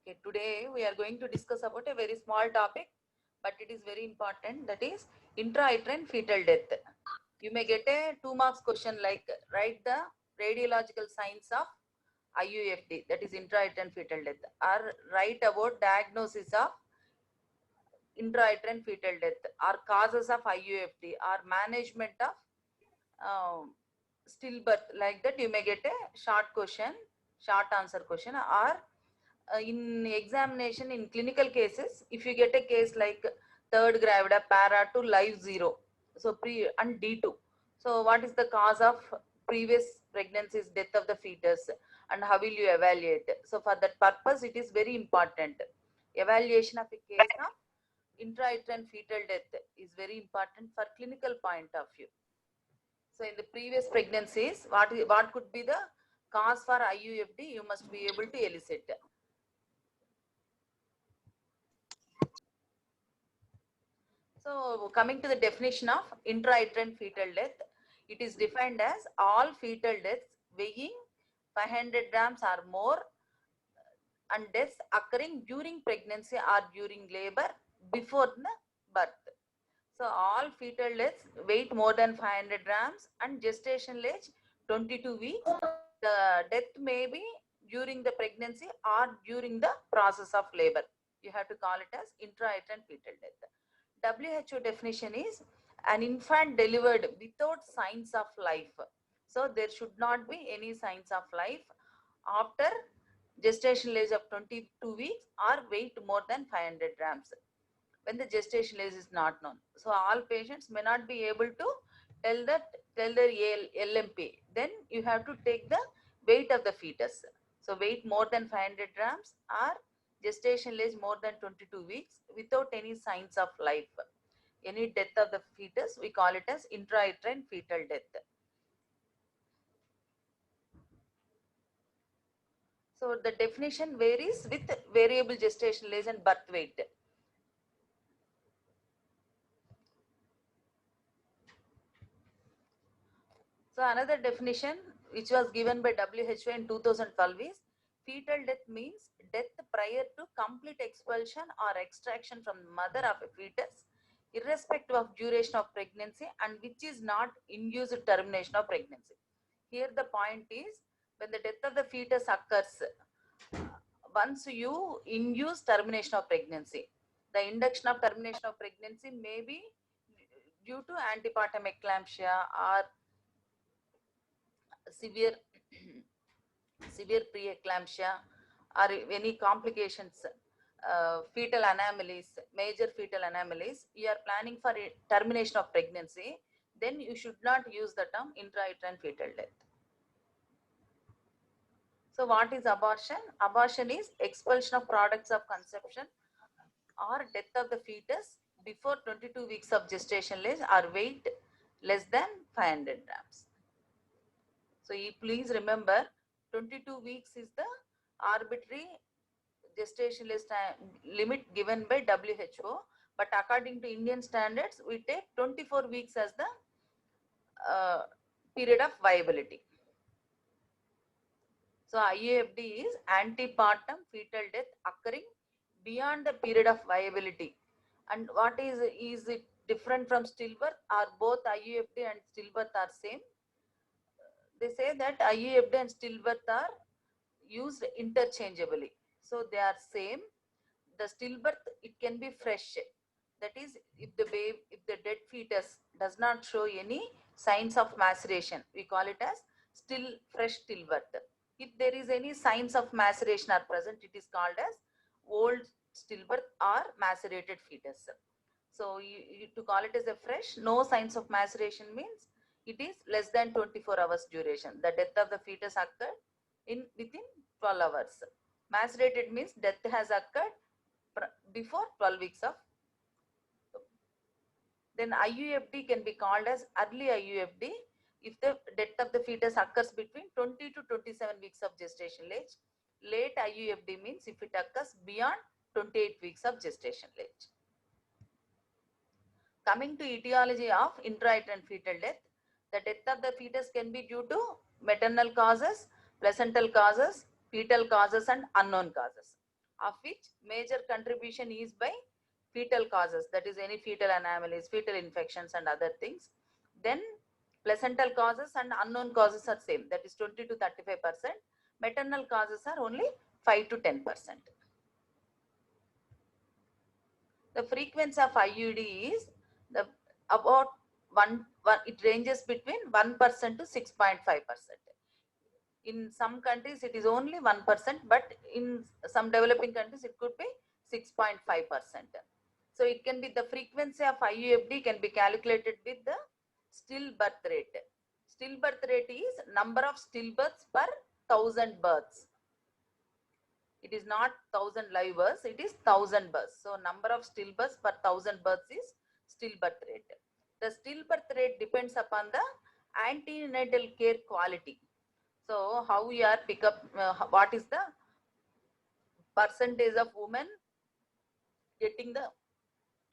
Okay, today we are going to discuss about a very small topic, but it is very important. That is intrauterine fetal death. You may get a 2 marks question like write the radiological signs of IUFD, that is intrauterine fetal death, or write about diagnosis of intrauterine fetal death, or causes of IUFD, or management of um, stillbirth. Like that, you may get a short question, short answer question, or in examination in clinical cases, if you get a case like third gravida para to live zero, so pre and D2, so what is the cause of previous pregnancies, death of the fetus, and how will you evaluate? So for that purpose, it is very important. Evaluation of a case of intrauterine fetal death is very important for clinical point of view. So in the previous pregnancies, what could be the cause for IUFD? You must be able to elicit. So coming to the definition of intrauterine fetal death, it is defined as all fetal deaths weighing 500 grams or more and deaths occurring during pregnancy or during labor before the birth. So all fetal deaths weight more than 500 grams and gestational age 22 weeks. The death may be during the pregnancy or during the process of labor. You have to call it as intrauterine fetal death. WHO definition is an infant delivered without signs of life. So there should not be any signs of life after gestational age of 22 weeks or weight more than 500 grams when the gestational age is not known. So all patients may not be able to tell their LMP. Then you have to take the weight of the fetus. So weight more than 500 grams or gestational age more than 22 weeks without any signs of life. Any death of the fetus, we call it as intrauterine fetal death. So the definition varies with variable gestational age and birth weight. So another definition which was given by WHO in 2012 is fetal death means death prior to complete expulsion or extraction from the mother of a fetus, irrespective of duration of pregnancy, and which is not induced termination of pregnancy. Here the point is when the death of the fetus occurs once you induce termination of pregnancy. The induction of termination of pregnancy may be due to antepartum eclampsia or severe severe preeclampsia or any complications, fetal anomalies, major fetal anomalies, you are planning for a termination of pregnancy, then you should not use the term intrauterine fetal death. So what is abortion? Abortion is expulsion of products of conception or death of the fetus before 22 weeks of gestation age or weight less than 500 grams. So you please remember 22 weeks is the arbitrary gestation limit given by WHO, but according to Indian standards, we take 24 weeks as the uh, period of viability. So IUFD is antepartum fetal death occurring beyond the period of viability. And what is it different from stillbirth? Or both IUFD and stillbirth are same? They say that IUFD and stillbirth are used interchangeably. So they are same. The stillbirth, it can be fresh. That is, if the dead fetus does not show any signs of maceration, we call it as fresh stillbirth. If there is any signs of maceration are present, it is called as old stillbirth or macerated fetus. So to call it as a fresh, no signs of maceration means it is less than 24 hours duration. The death of the fetus occurred within 12 hours. Macerated means death has occurred before 12 weeks of. Then IUFD can be called as early IUFD if the death of the fetus occurs between 20 to 27 weeks of gestation age. Late IUFD means if it occurs beyond 28 weeks of gestation age. Coming to etiology of intrauterine fetal death, the death of the fetus can be due to maternal causes, placental causes, fetal causes, and unknown causes. of which major contribution is by fetal causes, that is any fetal anomalies, fetal infections and other things. Then placental causes and unknown causes are same, that is 20 to 35%. Maternal causes are only 5 to 10%. The frequency of IUD is the about one it ranges between 1% to 6.5%. In some countries it is only 1%, but in some developing countries it could be 6.5%. So it can be the frequency of IUFD can be calculated with the stillbirth rate. Stillbirth rate is number of stillbirths per 1,000 births. It is not 1,000 live births, it is 1,000 births. So number of stillbirths per 1,000 births is stillbirth rate. The stillbirth rate depends upon the antenatal care quality. So how we are pick up, what is the percentage of women getting the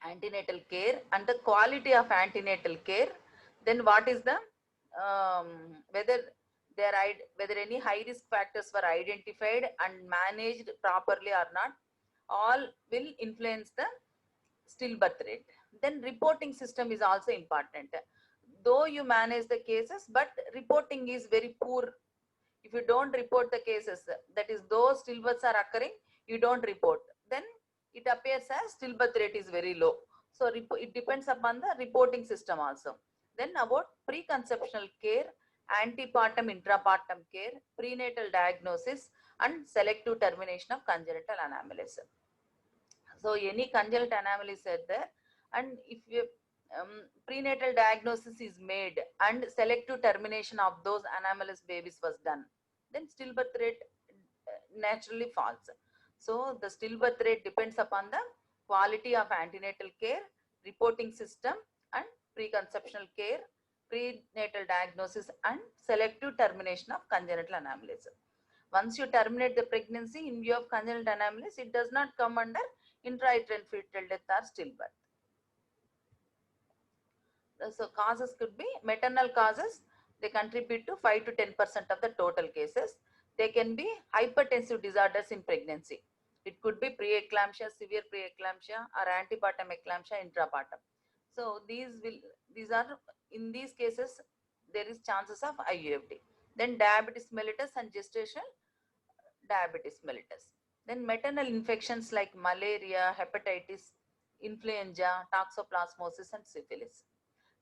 antenatal care and the quality of antenatal care. Then what is the whether whether any high risk factors were identified and managed properly or not, all will influence the stillbirth rate. Then reporting system is also important. Though you manage the cases, but reporting is very poor. If you don't report the cases, that is those stillbirths are occurring, you don't report, then it appears as stillbirth rate is very low. So it depends upon the reporting system also. Then about preconceptional care, antepartum intrapartum care, prenatal diagnosis and selective termination of congenital anomalies. So any congenital anomalies are there, and if you prenatal diagnosis is made and selective termination of those anomalous babies was done, then stillbirth rate naturally falls. So the stillbirth rate depends upon the quality of antenatal care, reporting system and preconceptional care, prenatal diagnosis and selective termination of congenital anomalies. Once you terminate the pregnancy in view of congenital anomalies, it does not come under intrauterine fetal death or stillbirth. So causes could be maternal causes. They contribute to 5 to 10% of the total cases. They can be hypertensive disorders in pregnancy. It could be preeclampsia, severe preeclampsia, or antepartum eclampsia intrapartum. So these are, in these cases there is chances of IUFD. Then diabetes mellitus and gestational diabetes mellitus. Then maternal infections like malaria, hepatitis, influenza, toxoplasmosis and syphilis.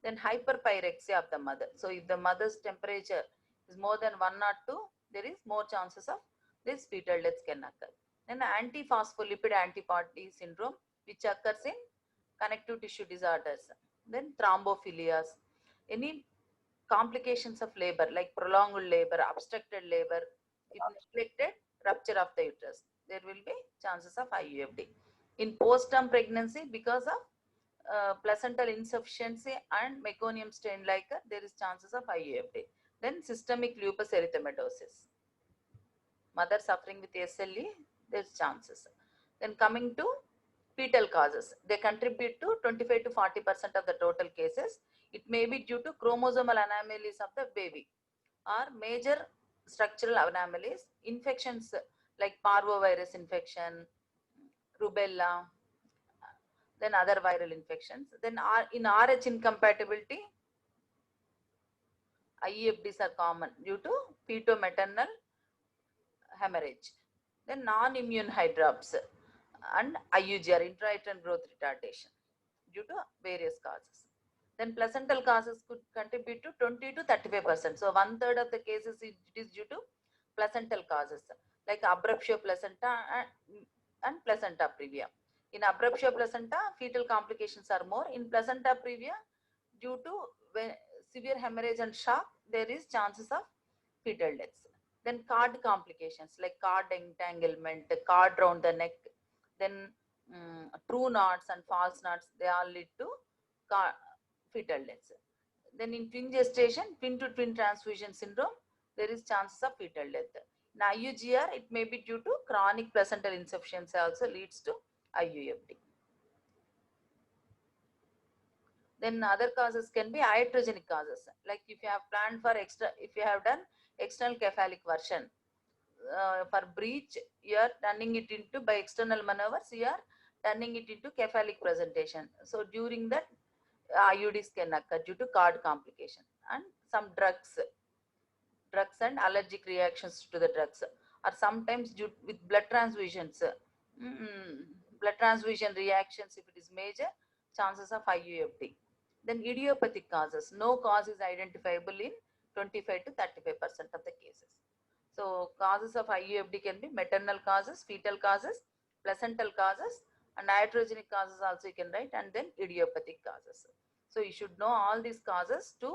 Then hyperpyrexia of the mother. So if the mother's temperature is more than 102, there is more chances of this fetal death can occur. Then antiphospholipid antibody syndrome, which occurs in connective tissue disorders. Then thrombophilias, any complications of labor like prolonged labor, obstructed labor, if neglected, rupture of the uterus, there will be chances of IUFD. In postpartum pregnancy, because of placental insufficiency and meconium stain liquor, there is chances of IUFD. Then systemic lupus erythematosus, mother suffering with SLE, there's chances. Then coming to fetal causes, they contribute to 25 to 40% of the total cases. It may be due to chromosomal anomalies of the baby or major structural anomalies, infections like parvovirus infection, rubella, then other viral infections. Then in RH incompatibility, IEFDs are common due to feto-maternal hemorrhage. Then non-immune hydrops and IUGR, intrauterine growth retardation, due to various causes. Then placental causes could contribute to 20 to 35%. So 1/3 of the cases it is due to placental causes like abruptio placenta and placenta previa. In abruptio placenta, fetal complications are more. In placenta previa, due to severe hemorrhage and shock, there is chances of fetal deaths. Then cord complications like cord entanglement, cord round the neck, then true knots and false knots, they all lead to fetal deaths. Then in twin gestation, twin to twin transfusion syndrome, there is chances of fetal death. In IUGR, it may be due to chronic placental insufficiency also leads to IUFD. Then other causes can be iatrogenic causes, like if you have planned for if you have done external cephalic version, for breech, you are turning it into, by external maneuvers, you are turning it into cephalic presentation. So during that, IUDs can occur due to cord complication and some drugs and allergic reactions to the drugs, or sometimes due with blood transfusions, blood transfusion reactions. If it is major, chances of IUFD. Then idiopathic causes, no cause is identifiable in 25 to 35% of the cases. So causes of IUFD can be maternal causes, fetal causes, placental causes, and iatrogenic causes also you can write, and then idiopathic causes. So you should know all these causes to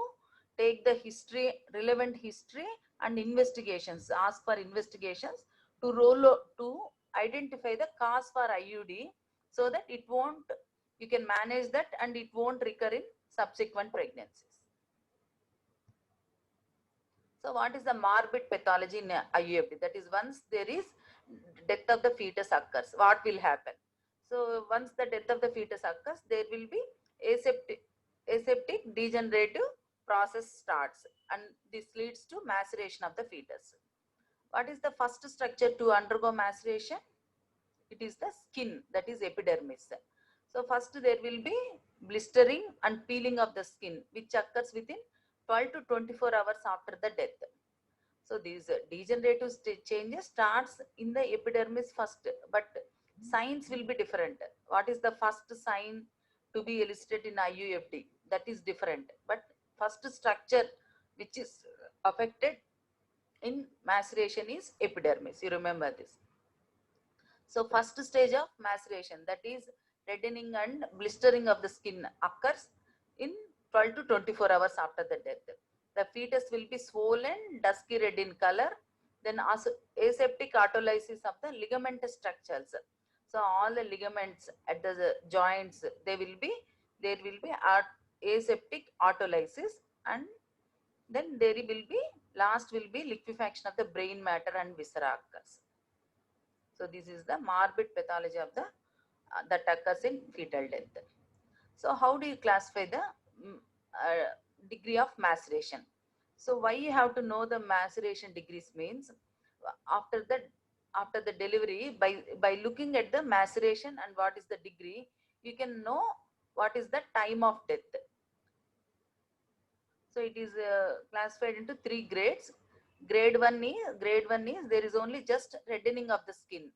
take the history, relevant history and investigations, ask for investigations to to identify the cause for IUD, so that it won't, you can manage that and it won't recur in subsequent pregnancies. So what is the morbid pathology in IUFD? That is, once there is death of the fetus occurs, what will happen? So once the death of the fetus occurs, there will be aseptic degenerative process starts, and this leads to maceration of the fetus. What is the first structure to undergo maceration? It is the skin, that is epidermis. So first there will be blistering and peeling of the skin, which occurs within 12 to 24 hours after the death. So these degenerative changes starts in the epidermis first, but signs will be different. What is the first sign to be elicited in IUFD? That is different. But first structure which is affected in maceration is epidermis. You remember this. So first stage of maceration, that is reddening and blistering of the skin, occurs in 12 to 24 hours after the death. The fetus will be swollen, dusky red in color. Then also aseptic autolysis of the ligamentous structures. So all the ligaments at the joints, there will be aseptic autolysis, and then there will be, last will be liquefaction of the brain matter and viscera occurs. So this is the morbid pathology of the that occurs in fetal death. So how do you classify the degree of maceration? So why you have to know the maceration degrees means, after the delivery, by looking at the maceration and what is the degree, you can know what is the time of death. So it is classified into 3 grades. Grade 1 is there is only just reddening of the skin,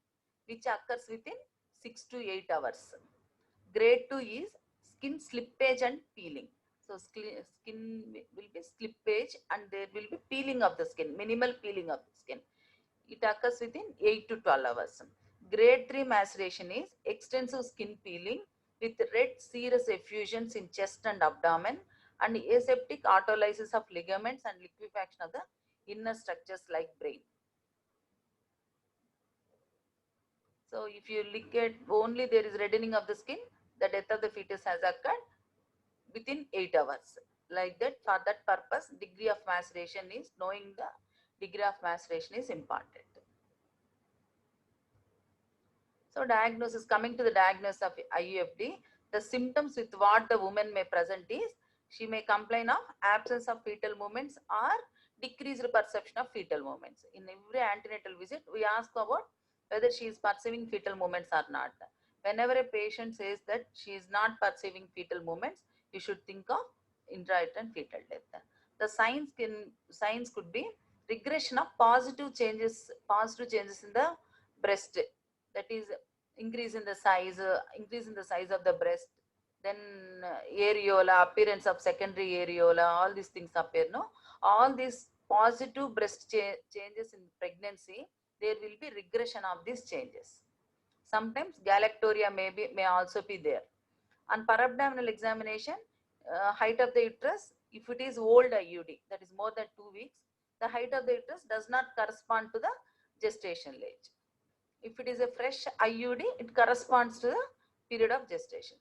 which occurs within 6 to 8 hours. Grade 2 is skin slippage and peeling. So skin will be slippage and there will be peeling of the skin, minimal peeling of the skin. It occurs within 8 to 12 hours. Grade 3 maceration is extensive skin peeling with red serous effusions in chest and abdomen, and aseptic autolysis of ligaments and liquefaction of the inner structures like brain. So if you look at only there is reddening of the skin, the death of the fetus has occurred within 8 hours. Like that, for that purpose, degree of maceration is, knowing the degree of maceration is important. So diagnosis, coming to the diagnosis of IUFD, the symptoms with what the woman may present is, she may complain of absence of fetal movements or decreased perception of fetal movements. In every antenatal visit, we ask about whether she is perceiving fetal movements or not. Whenever a patient says that she is not perceiving fetal movements, you should think of intrauterine fetal death. The signs could be regression of positive changes in the breast, that is increase in the size of the breast, then areola, appearance of secondary areola, all these things appear, no? All these positive breast changes in pregnancy, there will be regression of these changes. Sometimes galactorrhea may also be there. On parabdominal examination, height of the uterus, if it is old IUD, that is more than 2 weeks, the height of the uterus does not correspond to the gestational age. If it is a fresh IUD, it corresponds to the period of gestation.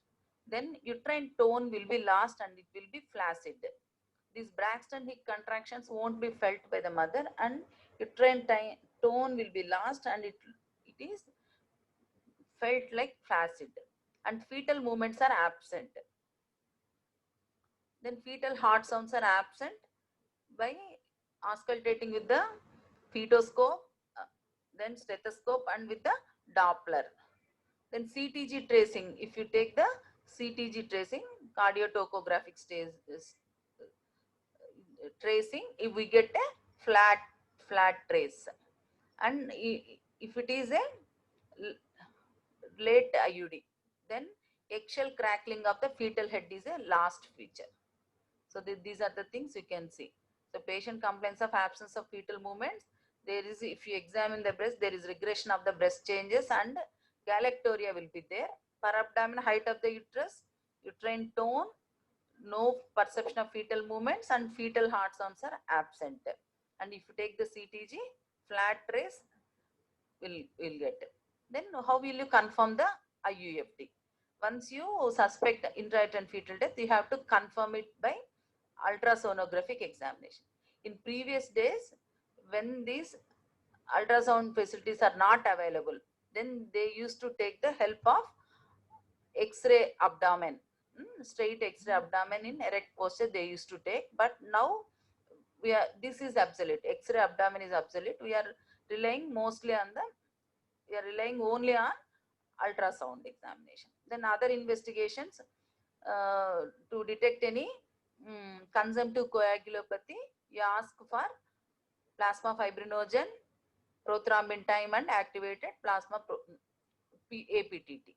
Then uterine tone will be lost and it will be flaccid. These Braxton Hicks contractions won't be felt by the mother, and uterine tone will be lost and it is felt like flaccid, and fetal movements are absent. Then fetal heart sounds are absent by auscultating with the fetoscope. then stethoscope and with the Doppler. Then CTG tracing, if you take the CTG tracing, cardiotocographic tracing, if we get a flat trace. And if it is a late IUD, then eggshell crackling of the fetal head is a last feature. So these are the things you can see. So patient complains of absence of fetal movements. There is, if you examine the breast, there is regression of the breast changes and galactoria will be there. Parabdominal height of the uterus, uterine tone, no perception of fetal movements, and fetal heart sounds are absent. And if you take the CTG, flat trace will get. Then how will you confirm the IUFD? Once you suspect intrauterine fetal death, you have to confirm it by ultrasonographic examination. In previous days, when these ultrasound facilities are not available, then they used to take the help of X-ray abdomen, straight X-ray abdomen in erect posture they used to take. But now this is obsolete. X-ray abdomen is obsolete. We are relying only on ultrasound examination. Then other investigations to detect any consumptive coagulopathy, you ask for plasma fibrinogen, prothrombin time, and activated plasma APTT.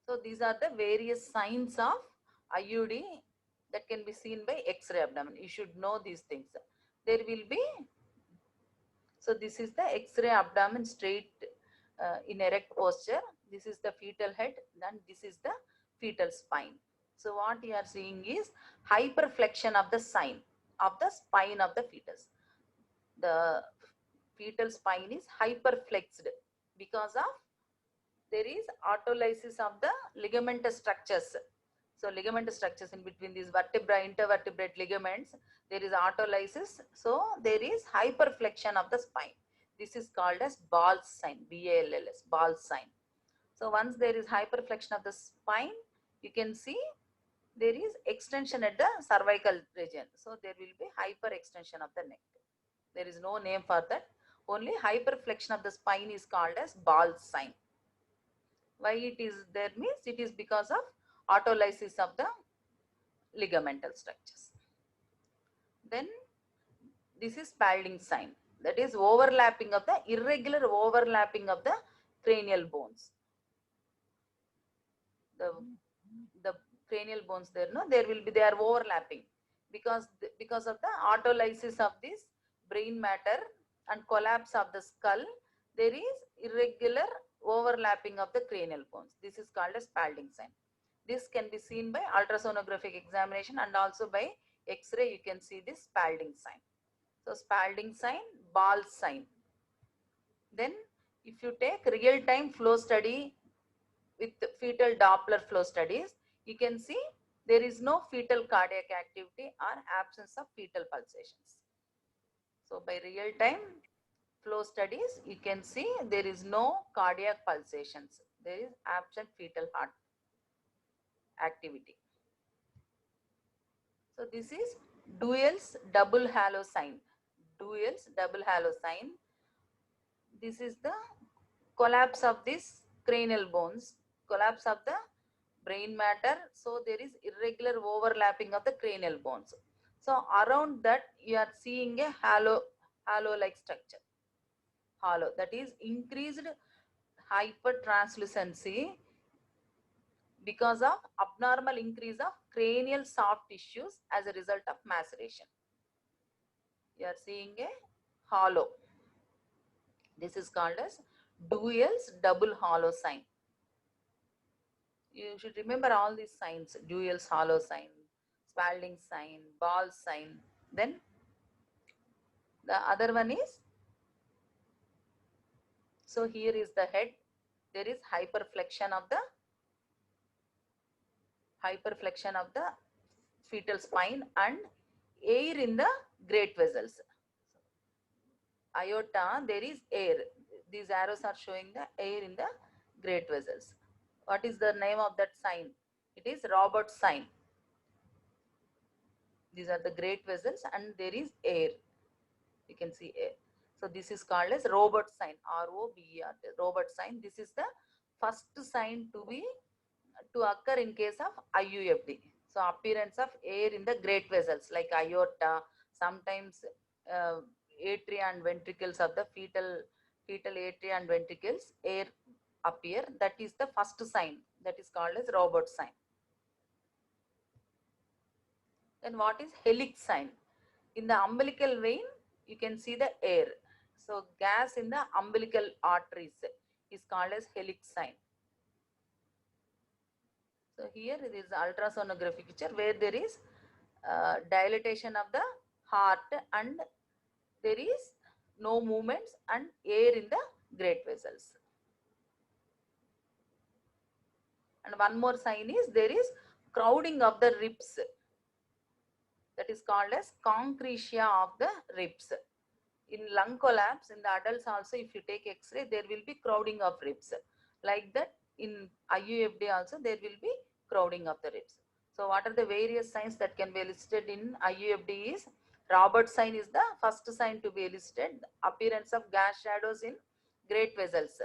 So these are the various signs of IUD that can be seen by X-ray abdomen. You should know these things. There will be, so this is the X-ray abdomen straight in erect posture. This is the fetal head, and this is the fetal spine. So what you are seeing is hyperflexion of the spine of the fetus. The fetal spine is hyperflexed because of there is autolysis of the ligamentous structures. So ligamentous structures in between these intervertebrate ligaments, there is autolysis. So there is hyperflexion of the spine. This is called as Ball's sign, BALLS, Ball's sign. So once there is hyperflexion of the spine, you can see there is extension at the cervical region. So there will be hyperextension of the neck. There is no name for that. Only hyperflexion of the spine is called as Ball's sign. Why it is there means it is because of autolysis of the ligamental structures. Then this is Spalding sign, that is overlapping of the irregular overlapping of the cranial bones. The cranial bones there, no, there will be, they are overlapping because of the autolysis of this brain matter and collapse of the skull. There is irregular overlapping of the cranial bones. This is called as Spalding sign. This can be seen by ultrasonographic examination and also by X-ray. You can see this Spalding sign. So Spalding sign, Ball's sign. Then if you take real-time flow study with fetal Doppler flow studies, you can see there is no fetal cardiac activity or absence of fetal pulsations. So by real-time flow studies, you can see there is no cardiac pulsations. There is absent fetal heart activity. So this is Duell's double halo sign. Duell's double halo sign. This is the collapse of this cranial bones, collapse of the brain matter. So there is irregular overlapping of the cranial bones. So around that you are seeing a halo-like structure. Halo, that is increased hypertranslucency because of abnormal increase of cranial soft tissues as a result of maceration. You are seeing a halo. This is called as Duell's double halo sign. You should remember all these signs: Duell's halo sign, Spalding sign, Ball's sign. Then the other one is, so here is the head. There is hyperflexion of the fetal spine and air in the great vessels. Aorta, there is air. These arrows are showing the air in the great vessels. What is the name of that sign? It is Robert's sign. These are the great vessels and there is air. You can see air. So this is called as Robert sign, ROBERT, Robert sign. This is the first sign to occur in case of IUFD. So appearance of air in the great vessels like aorta, sometimes uh, atria and ventricles of the fetal atria and ventricles, air appear. That is the first sign, that is called as Robert sign. Then what is helix sign? In the umbilical vein, you can see the air. So gas in the umbilical arteries is called as helix sign. So here it is ultrasonography picture where there is dilatation of the heart and there is no movements and air in the great vessels. And one more sign is there is crowding of the ribs. That is called as concretia of the ribs. In lung collapse, in the adults also, if you take X-ray, there will be crowding of ribs. Like that, in IUFD also, there will be crowding of the ribs. So what are the various signs that can be listed in IUFD is, Robert sign is the first sign to be listed, appearance of gas shadows in great vessels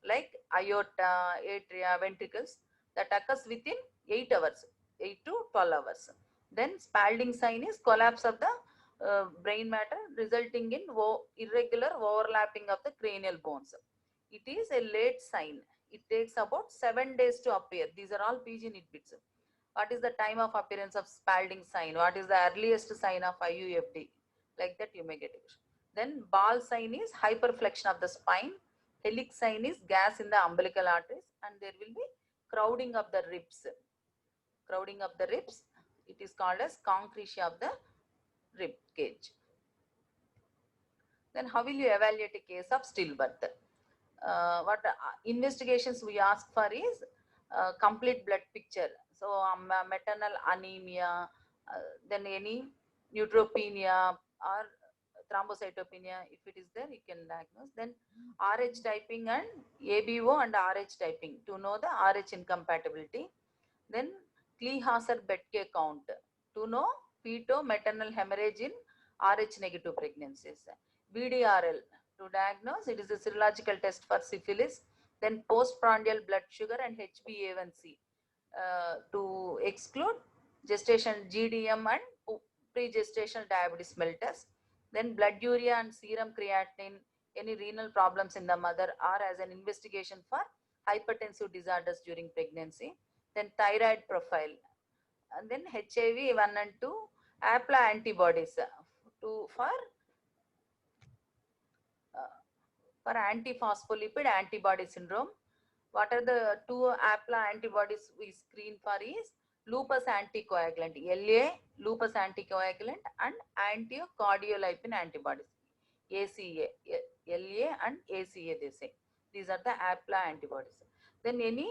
like aorta, atria, ventricles that occurs within 8 hours, 8 to 12 hours. Then Spalding sign is collapse of the brain matter resulting in irregular overlapping of the cranial bones. It is a late sign. It takes about 7 days to appear. These are all PG nitbits. What is the time of appearance of Spalding sign? What is the earliest sign of IUFD? Like that you may get it. Then ball sign is hyperflexion of the spine. Helix sign is gas in the umbilical arteries and there will be crowding of the ribs. Crowding of the ribs. It is called as concretia of the rib cage. Then how will you evaluate a case of stillbirth? What investigations we ask for is complete blood picture. So maternal anemia, then any neutropenia or thrombocytopenia, if it is there, you can diagnose. Then RH typing and ABO and RH typing to know the RH incompatibility. Then Kleehauser-Betke count to know feto-maternal hemorrhage in RH negative pregnancies. VDRL to diagnose, it is a serological test for syphilis. Then postprandial blood sugar and HbA1c to exclude gestation GDM and pre-gestational diabetes mellitus. Then blood urea and serum creatinine, any renal problems in the mother are as an investigation for hypertensive disorders during pregnancy. Then thyroid profile, and then HIV 1 and 2, APLA antibodies uh, for antiphospholipid antibody syndrome. What are the two APLA antibodies we screen for is lupus anticoagulant, LA, lupus anticoagulant and anticoagulopin antibodies, ACA, LA and ACA they say. These are the APLA antibodies. Then any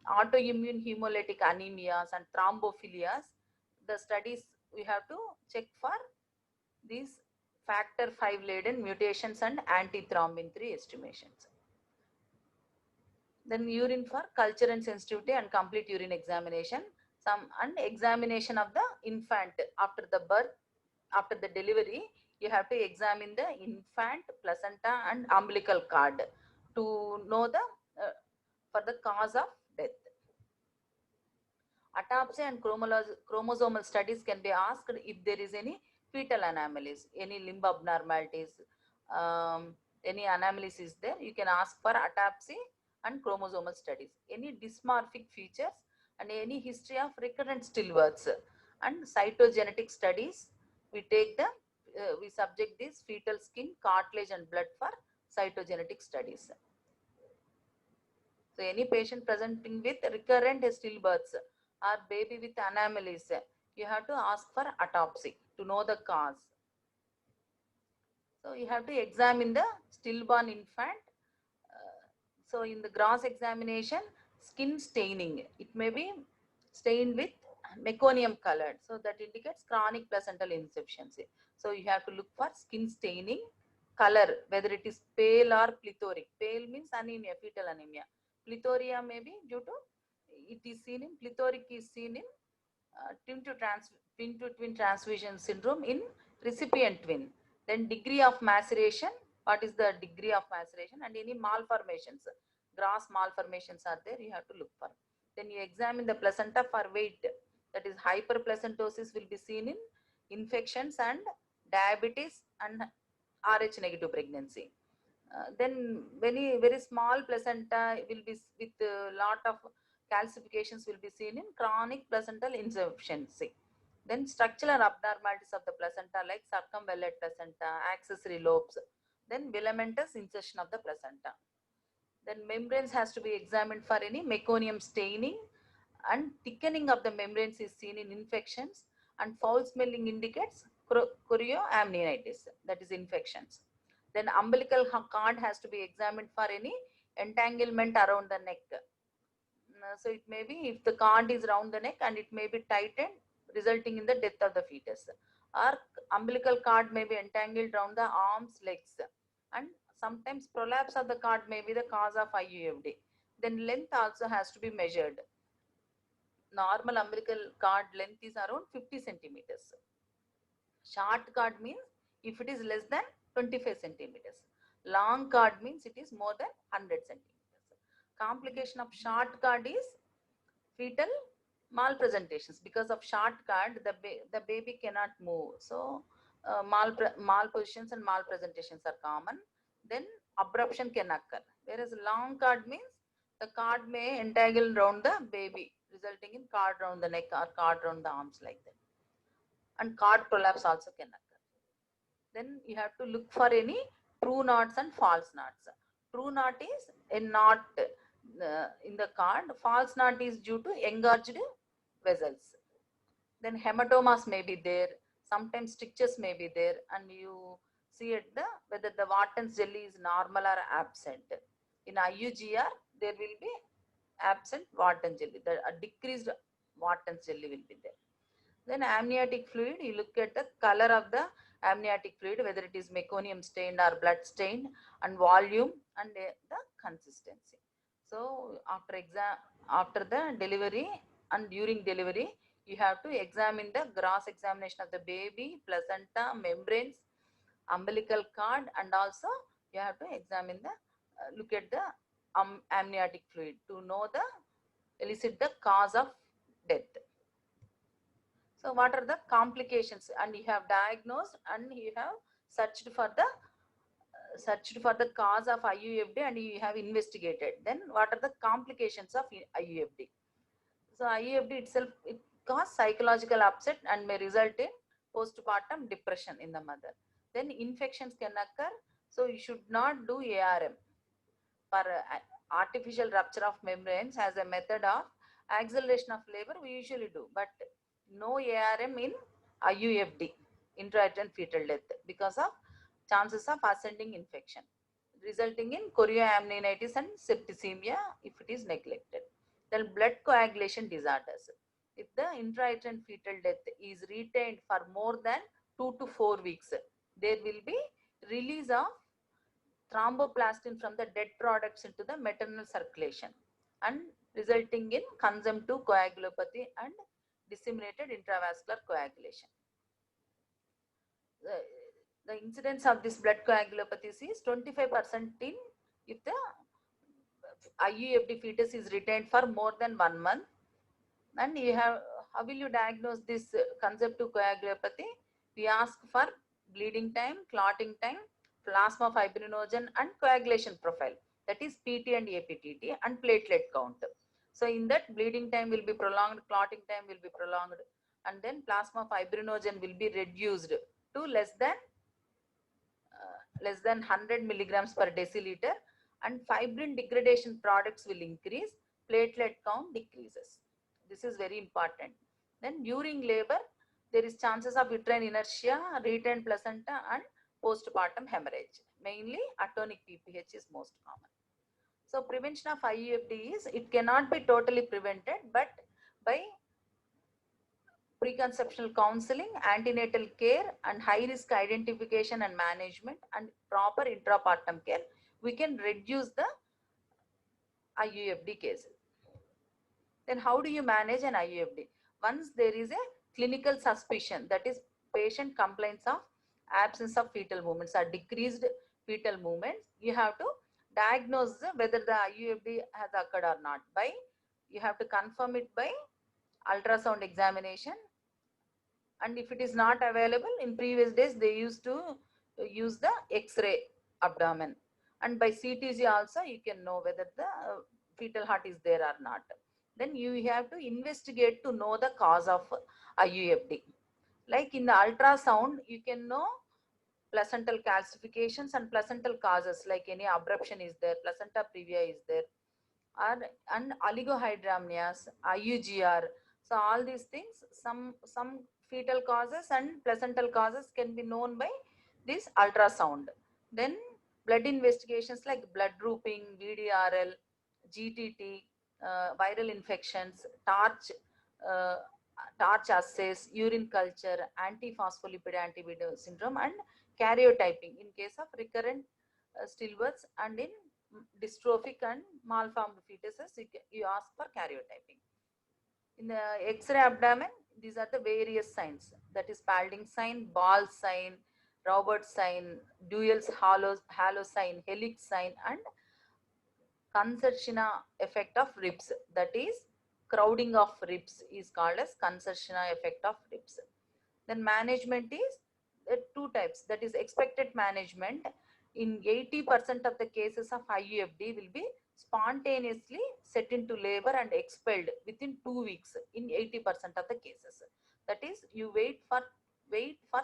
autoimmune hemolytic anemias and thrombophilias, the studies we have to check for these factor 5 laden mutations and antithrombin 3 estimations. Then urine for culture and sensitivity and complete urine examination. Some and examination of the infant after the birth, after the delivery, you have to examine the infant placenta and umbilical cord to know the for the cause of death. Autopsy and chromosomal studies can be asked if there is any fetal anomalies, any limb abnormalities, any anomalies is there, you can ask for autopsy and chromosomal studies. Any dysmorphic features and any history of recurrent stillbirths and cytogenetic studies, we take the, we subject this fetal skin, cartilage and blood for cytogenetic studies. So any patient presenting with recurrent stillbirths or baby with anomalies, you have to ask for autopsy to know the cause. So you have to examine the stillborn infant. So in the gross examination, skin staining, it may be stained with meconium colored. So that indicates chronic placental insufficiency. So you have to look for skin staining, color, whether it is pale or plethoric. Pale means anemia, fetal anemia. Plethoria may be due to, it is seen in, plethoric is seen in twin to twin transfusion syndrome in recipient twin. Then degree of maceration, what is the degree of maceration, and any malformations, gross malformations are there, you have to look for. Then you examine the placenta for weight, that is hyperplacentosis will be seen in infections and diabetes and Rh negative pregnancy. Then very small placenta will be with a lot of calcifications will be seen in chronic placental insufficiency. Then structural abnormalities of the placenta like circumvallate placenta, accessory lobes, then filamentous insertion of the placenta. Then membranes has to be examined for any meconium staining, and thickening of the membranes is seen in infections, and foul smelling indicates chorioamnionitis, that is infections. Then umbilical cord has to be examined for any entanglement around the neck. So it may be if the cord is around the neck and it may be tightened, resulting in the death of the fetus. Or umbilical cord may be entangled around the arms, legs, and sometimes prolapse of the cord may be the cause of IUFD. Then length also has to be measured. Normal umbilical cord length is around 50 centimeters. Short cord means if it is less than 25 centimeters. Long cord means it is more than 100 centimeters. Complication of short cord is fetal malpresentations. Because of short cord, the baby cannot move. So malpositions and malpresentations are common. Then abruption can occur. Whereas long cord means the cord may entangle around the baby, resulting in cord around the neck or cord around the arms like that. And cord prolapse also can occur. Then you have to look for any true knots and false knots. True knot is a knot in the cord. False knot is due to engorged vessels. Then hematomas may be there. Sometimes strictures may be there, and you see at the whether the Wharton's jelly is normal or absent. In IUGR, there will be absent Wharton's jelly. The decreased Wharton's jelly will be there. Then amniotic fluid, you look at the color of the amniotic fluid, whether it is meconium stained or blood stained, and volume and the consistency. So after the delivery and during delivery, you have to examine the gross examination of the baby, placenta, membranes, umbilical cord, and also you have to examine the look at the amniotic fluid to know the elicit the cause of death. So what are the complications? And you have diagnosed and you have searched for the cause of IUFD and you have investigated. Then what are the complications of IUFD? So IUFD itself, it causes psychological upset and may result in postpartum depression in the mother. Then infections can occur. So you should not do ARM for artificial rupture of membranes as a method of acceleration of labor. We usually do, but no ARM in IUFD, intrauterine fetal death, because of chances of ascending infection, resulting in chorioamnionitis and septicemia if it is neglected. Then blood coagulation disorders. If the intrauterine fetal death is retained for more than 2 to 4 weeks, there will be release of thromboplastin from the dead products into the maternal circulation and resulting in consumptive coagulopathy and disseminated intravascular coagulation. The incidence of this blood coagulopathy is 25% in if the IUFD fetus is retained for more than 1 month. And you have, how will you diagnose this consumptive coagulopathy? We ask for bleeding time, clotting time, plasma fibrinogen and coagulation profile, that is PT and APTT, and platelet count. So in that, bleeding time will be prolonged, clotting time will be prolonged, and then plasma fibrinogen will be reduced to less than 100 milligrams per deciliter, and fibrin degradation products will increase, platelet count decreases. This is very important. Then during labor, there is chances of uterine inertia, retained placenta and postpartum hemorrhage. Mainly atonic PPH is most common. So prevention of IUFD is, it cannot be totally prevented, but by preconceptional counseling, antenatal care and high risk identification and management and proper intrapartum care, we can reduce the IUFD cases. Then how do you manage an IUFD? Once there is a clinical suspicion, that is patient complaints of absence of fetal movements or decreased fetal movements, you have to diagnose whether the IUFD has occurred or not by, you have to confirm it by ultrasound examination. And if it is not available, in previous days they used to use the X-ray abdomen, and by CTG also you can know whether the fetal heart is there or not. Then you have to investigate to know the cause of IUFD. Like in the ultrasound, you can know placental calcifications and placental causes, like any abruption is there, placenta previa is there, or and oligohydramnias, IUGR. So all these things, some fetal causes and placental causes can be known by this ultrasound. Then blood investigations like blood grouping, VDRL, GTT, viral infections, uh, TARCH assays, urine culture, antiphospholipid antibody syndrome, and karyotyping in case of recurrent stillbirths, and in dystrophic and malformed fetuses, you ask for karyotyping. In the X-ray abdomen, these are the various signs, that is Spalding sign, Ball sign, Roberts sign, Dewey's halo sign, helix sign, and concertina effect of ribs, that is crowding of ribs is called as concertina effect of ribs. Then management is two types, that is expected management. In 80% of the cases of IUFD will be spontaneously set into labor and expelled within 2 weeks in 80% of the cases. That is, you wait for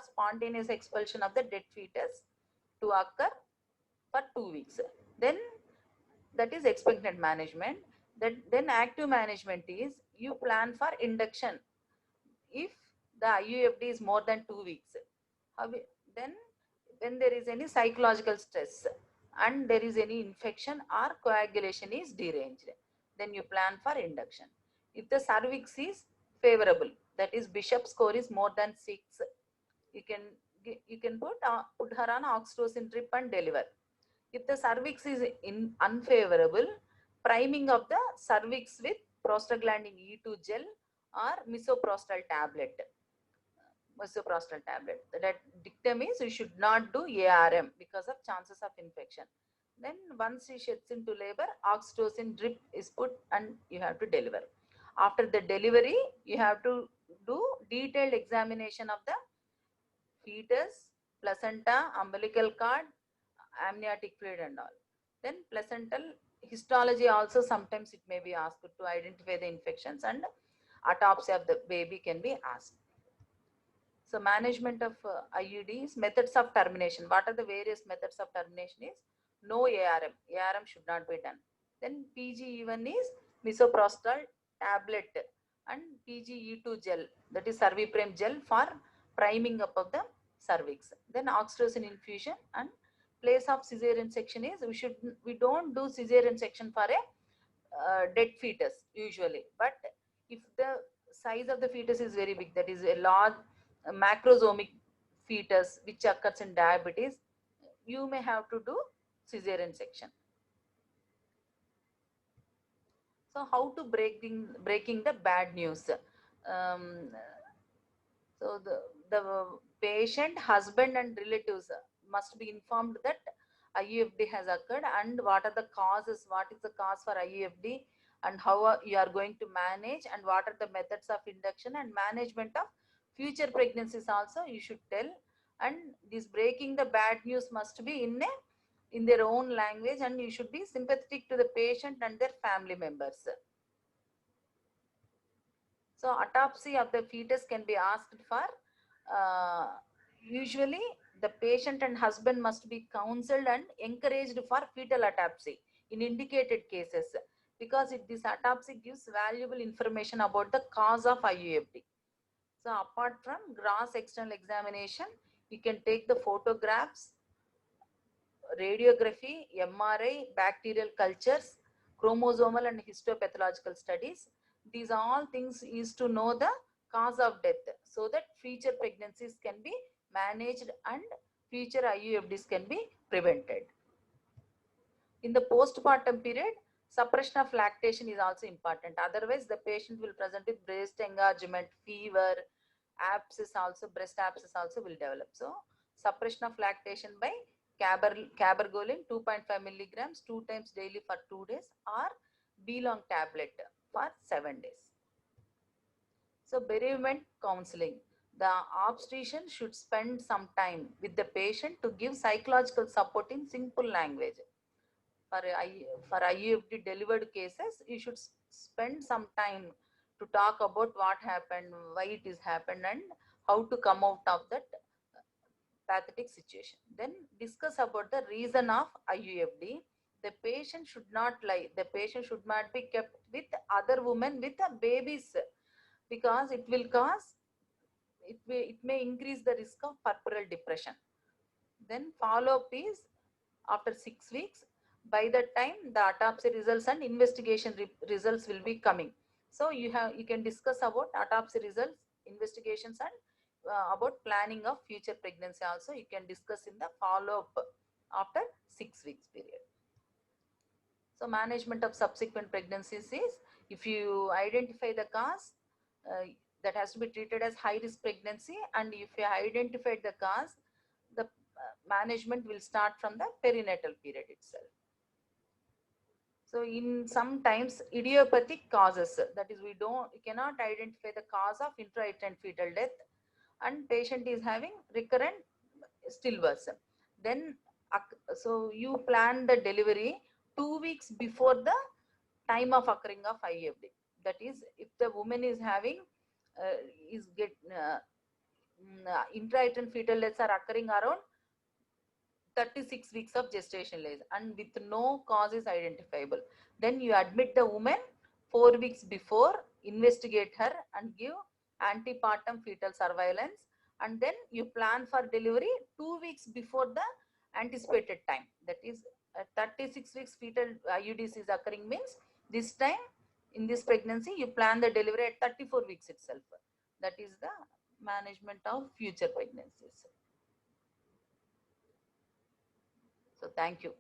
spontaneous expulsion of the dead fetus to occur for 2 weeks. Then that is expected management. Then active management is you plan for induction if the IUFD is more than 2 weeks. Then when there is any psychological stress and there is any infection or coagulation is deranged, then you plan for induction. If the cervix is favorable, that is Bishop score is more than 6, you can put her on oxytocin drip and deliver. If the cervix is unfavorable, priming of the cervix with prostaglandin E2 gel or misoprostol tablet. That dictum is you should not do ARM because of chances of infection. Then once she sheds into labor, oxytocin drip is put and you have to deliver. After the delivery, you have to do detailed examination of the fetus, placenta, umbilical cord, amniotic fluid and all. Then placental histology also sometimes it may be asked to identify the infections, and autopsy of the baby can be asked. So management of IUDs, methods of termination. What are the various methods of termination is no ARM. ARM should not be done. Then PGE1 is misoprostol tablet and PGE2 gel, that is Cerviprime gel for priming up of the cervix. Then oxytocin infusion, and place of cesarean section is we don't do cesarean section for a dead fetus usually, but if the size of the fetus is very big, that is a large macrosomic fetus which occurs in diabetes, you may have to do cesarean section. So how to breaking the bad news? Um, so the patient, husband and relatives must be informed that IUFD has occurred and what are the causes, what is the cause for IUFD, and how you are going to manage, and what are the methods of induction and management of future pregnancies also you should tell. And this breaking the bad news must be in their own language, and you should be sympathetic to the patient and their family members. So autopsy of the fetus can be asked for. Usually the patient and husband must be counseled and encouraged for fetal autopsy in indicated cases, because this autopsy gives valuable information about the cause of IUFD. So apart from gross external examination, you can take the photographs, radiography, MRI, bacterial cultures, chromosomal and histopathological studies. These all things is to know the cause of death, so that future pregnancies can be managed and future IUFDs can be prevented. In the postpartum period, suppression of lactation is also important. Otherwise, the patient will present with breast engorgement, fever, abscess also, breast abscess also will develop. So, suppression of lactation by cabergoline 2.5 milligrams 2 times daily for 2 days, or B-long tablet for 7 days. So bereavement counseling. The obstetrician should spend some time with the patient to give psychological support in simple language. For IUFD delivered cases, you should spend some time to talk about what happened, why it is happened, and how to come out of that pathetic situation. Then discuss about the reason of IUFD. The patient should not lie. The patient should not be kept with other women with babies, because it may increase the risk of puerperal depression. Then follow up is after 6 weeks. By that time, the autopsy results and investigation results will be coming. So you can discuss about autopsy results, investigations, and about planning of future pregnancy also. You can discuss in the follow up after 6 weeks period. So management of subsequent pregnancies is, if you identify the cause, that has to be treated as high risk pregnancy, and if you identified the cause, the management will start from the perinatal period itself. So in sometimes idiopathic causes, that is we cannot identify the cause of intrauterine fetal death, and patient is having recurrent stillbirths. Then so you plan the delivery 2 weeks before the time of occurring of IUFD. That is, if the woman is having intrauterine fetal deaths are occurring around 36 weeks of gestation age and with no cause is identifiable, then you admit the woman 4 weeks before, investigate her and give antepartum fetal surveillance, and then you plan for delivery 2 weeks before the anticipated time. That is 36 weeks fetal IUDs is occurring means, this time in this pregnancy you plan the delivery at 34 weeks itself. That is the management of future pregnancies. So thank you.